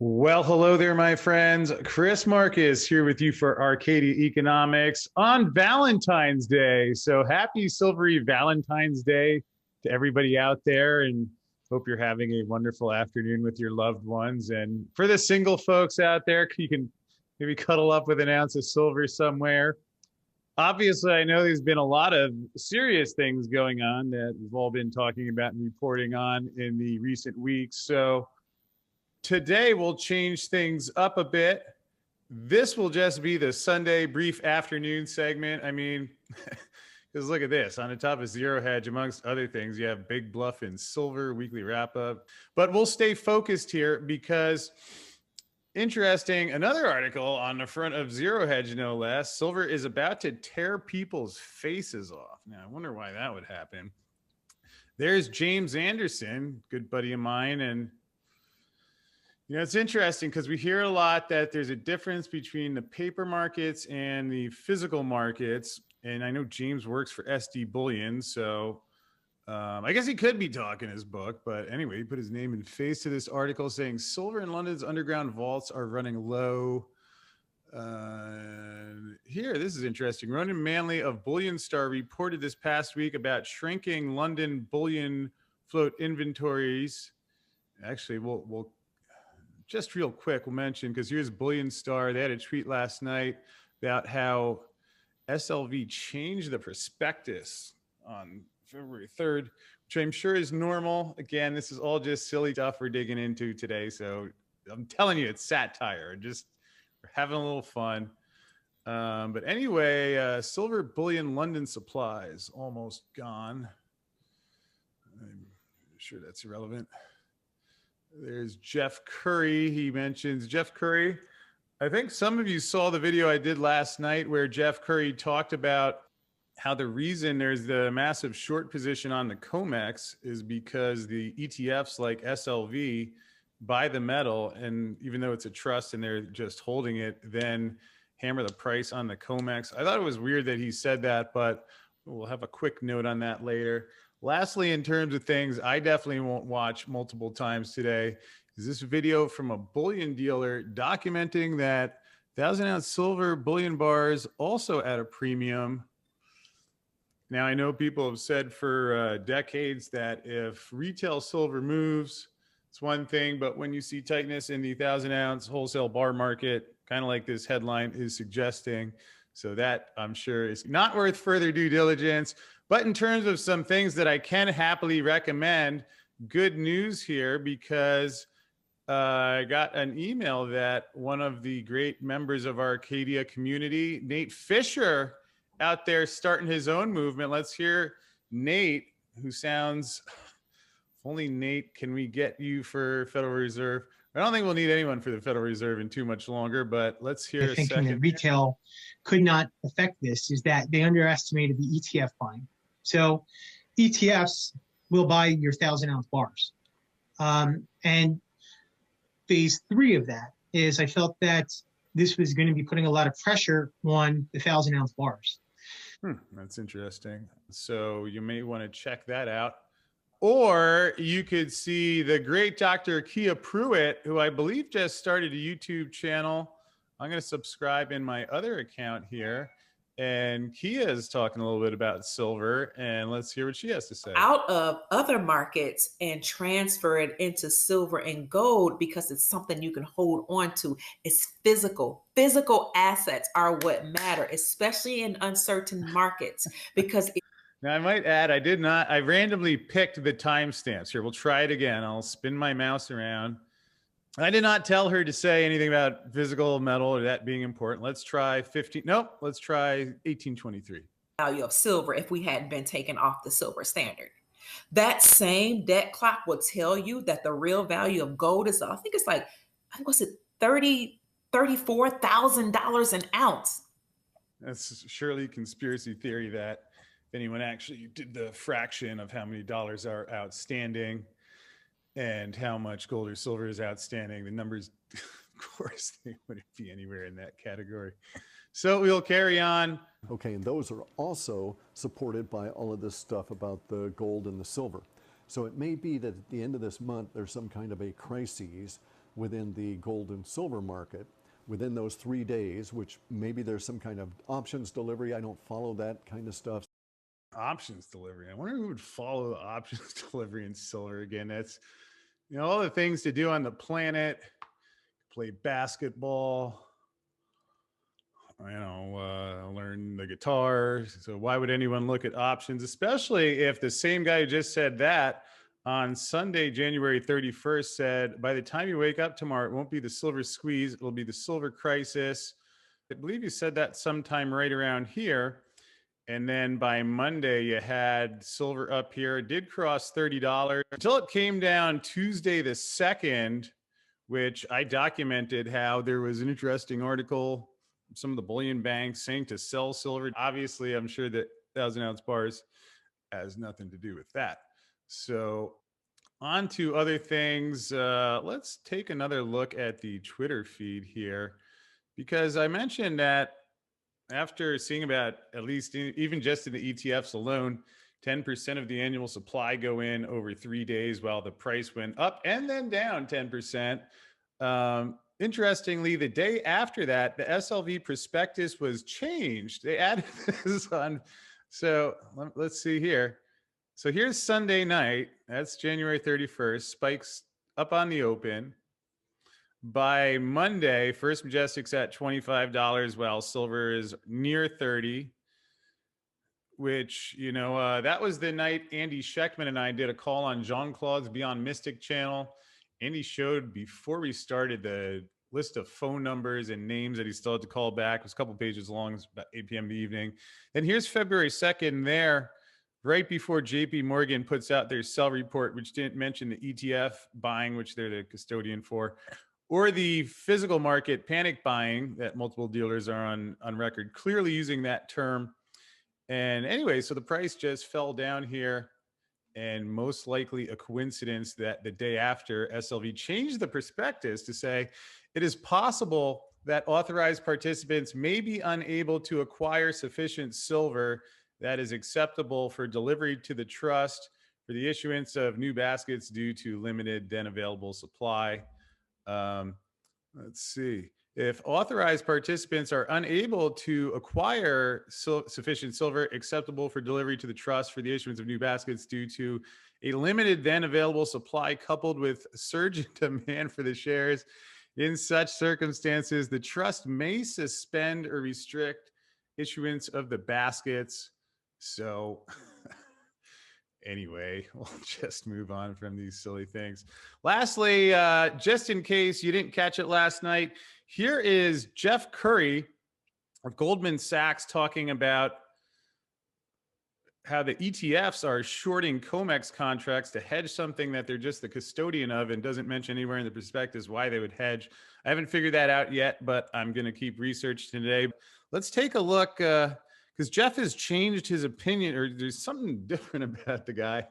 Well, hello there, my friends. Chris Marcus here with you for Arcadia Economics on Valentine's Day. So happy silvery Valentine's Day to everybody out there, and hope you're having a wonderful afternoon with your loved ones. And for the single folks out there, you can maybe cuddle up with an ounce of silver somewhere. Obviously, I know there's been a lot of serious things going on that we've all been talking about and reporting on in the recent weeks. So today we'll change things up a bit. This will just be the Sunday brief afternoon segment. I mean, because look at this. On the top of Zero Hedge, amongst other things, you have Big Bluff and Silver weekly wrap up. But we'll stay focused here because interesting, another article on the front of Zero Hedge, no less. Silver is about to tear people's faces off. Now, I wonder why that would happen. There's James Anderson, good buddy of mine, and it's interesting because we hear a lot that there's a difference between the paper markets and the physical markets. And I know James works for SD Bullion, so I guess he could be talking his book. But anyway, he put his name and face to this article saying silver in London's underground vaults are running low. Here, this is interesting. Ronan Manley of Bullion Star reported this past week about shrinking London bullion float inventories. Actually, we'll just real quick, we'll mention, because here's Bullion Star. They had a tweet last night about how SLV changed the prospectus on February 3rd, which I'm sure is normal. Again, this is all just silly stuff we're digging into today. So I'm telling you, it's satire. Just we're having a little fun. But anyway, silver bullion London supplies almost gone. I'm sure that's irrelevant. There's Jeff Curry. He mentions Jeff Curry. I think some of you saw the video I did last night where Jeff Curry talked about how the reason there's the massive short position on the COMEX is because the ETFs like SLV buy the metal, and even though it's a trust and they're just holding it, then hammer the price on the COMEX. I thought it was weird that he said that, but we'll have a quick note on that later. Lastly, in terms of things I definitely won't watch multiple times today, is this video from a bullion dealer documenting that 1,000-ounce silver bullion bars also at a premium. Now, I know people have said for decades that if retail silver moves, it's one thing, but when you see tightness in the 1,000-ounce wholesale bar market, kind of like this headline is suggesting, so that I'm sure is not worth further due diligence. But in terms of some things that I can happily recommend, good news here, because I got an email that one of the great members of our Arcadia community, Nate Fisher, out there starting his own movement. Let's hear Nate, who sounds, if only Nate, can we get you for Federal Reserve? I don't think we'll need anyone for the Federal Reserve in too much longer, but let's hear a thinking that second. retail could not affect this is that they underestimated the ETF buying. So ETFs will buy your 1,000-ounce bars. And phase 3 of that is I felt that this was going to be putting a lot of pressure on the 1,000-ounce bars. That's interesting. So you may want to check that out. Or you could see the great Dr. Kia Pruitt, who I believe just started a YouTube channel. I'm going to subscribe in my other account here. And Kia is talking a little bit about silver, and let's hear what she has to say. Out of other markets and transfer it into silver and gold because it's something you can hold on to. It's physical. Physical assets are what matter, especially in uncertain markets, because now, I might add, I randomly picked the timestamps here. We'll try it again. I'll spin my mouse around. I did not tell her to say anything about physical metal or that being important. Let's try 1823. Value of silver if we hadn't been taken off the silver standard. That same debt clock will tell you that the real value of gold is, I think it's like, what's it, $34,000 an ounce. That's surely conspiracy theory that if anyone actually did the fraction of how many dollars are outstanding and how much gold or silver is outstanding, the numbers, of course, they wouldn't be anywhere in that category. So we'll carry on. Okay, and those are also supported by all of this stuff about the gold and the silver. So it may be that at the end of this month, there's some kind of a crisis within the gold and silver market within those 3 days, which maybe there's some kind of options delivery. I don't follow that kind of stuff. Options delivery. I wonder who would follow options delivery in silver again. That's, all the things to do on the planet. Play basketball, learn the guitar. So why would anyone look at options, especially if the same guy who just said that on Sunday, January 31st said, by the time you wake up tomorrow, it won't be the silver squeeze, it'll be the silver crisis. I believe you said that sometime right around here. And then by Monday, you had silver up here. It did cross $30 until it came down Tuesday the 2nd, which I documented how there was an interesting article, some of the bullion banks saying to sell silver. Obviously, I'm sure that 1,000-ounce bars has nothing to do with that. So on to other things. Let's take another look at the Twitter feed here, because I mentioned that after seeing about, at least even just in the ETFs alone, 10% of the annual supply go in over 3 days while the price went up and then down 10%. Interestingly, the day after that, the SLV prospectus was changed. They added this on. So let's see here. So here's Sunday night. That's January 31st. Spikes up on the open. By Monday, First Majestic's at $25 while silver is near 30, which, that was the night Andy Scheckman and I did a call on Jean-Claude's Beyond Mystic channel. Andy showed, before we started, the list of phone numbers and names that he still had to call back. It was a couple pages long. It was about 8 p.m. in the evening. And here's February 2nd there, right before JP Morgan puts out their sell report, which didn't mention the ETF buying, which they're the custodian for, or the physical market panic buying that multiple dealers are on record, clearly using that term. And anyway, so the price just fell down here, and most likely a coincidence that the day after SLV changed the prospectus to say it is possible that authorized participants may be unable to acquire sufficient silver that is acceptable for delivery to the trust for the issuance of new baskets due to limited then available supply. Let's see. If authorized participants are unable to acquire sufficient silver acceptable for delivery to the trust for the issuance of new baskets due to a limited then available supply coupled with surge in demand for the shares, in such circumstances, the trust may suspend or restrict issuance of the baskets. So anyway, we'll just move on from these silly things. Lastly, just in case you didn't catch it last night, here is Jeff Curry of Goldman Sachs talking about how the ETFs are shorting COMEX contracts to hedge something that they're just the custodian of, and doesn't mention anywhere in the prospectus why they would hedge. I haven't figured that out yet, but I'm going to keep research today. Let's take a look, because Jeff has changed his opinion, or there's something different about the guy.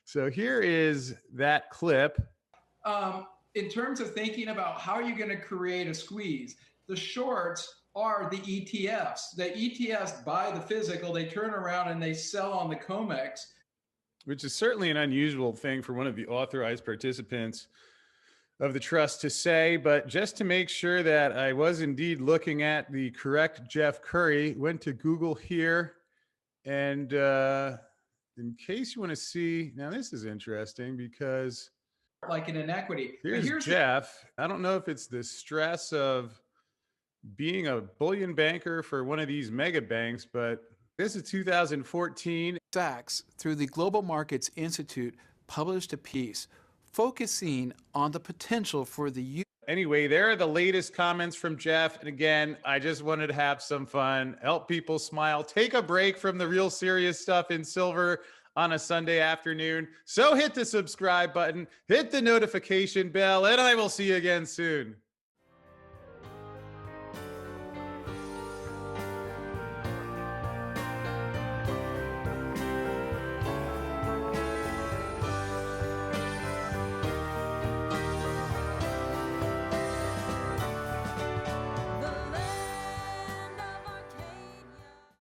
So here is that clip. In terms of thinking about how are you going to create a squeeze, the shorts are the ETFs. The ETFs buy the physical, they turn around and they sell on the COMEX. Which is certainly an unusual thing for one of the authorized participants of the trust to say, but just to make sure that I was indeed looking at the correct Jeff Curry, went to Google here, and in case you want to see, now this is interesting because like in inequity. Here's Jeff. I don't know if it's the stress of being a bullion banker for one of these mega banks, but this is 2014. Sachs, through the Global Markets Institute, published a piece focusing on the potential for the Anyway, there are the latest comments from Jeff. And again, I just wanted to have some fun, help people smile, take a break from the real serious stuff in silver on a Sunday afternoon. So hit the subscribe button, hit the notification bell, and I will see you again soon.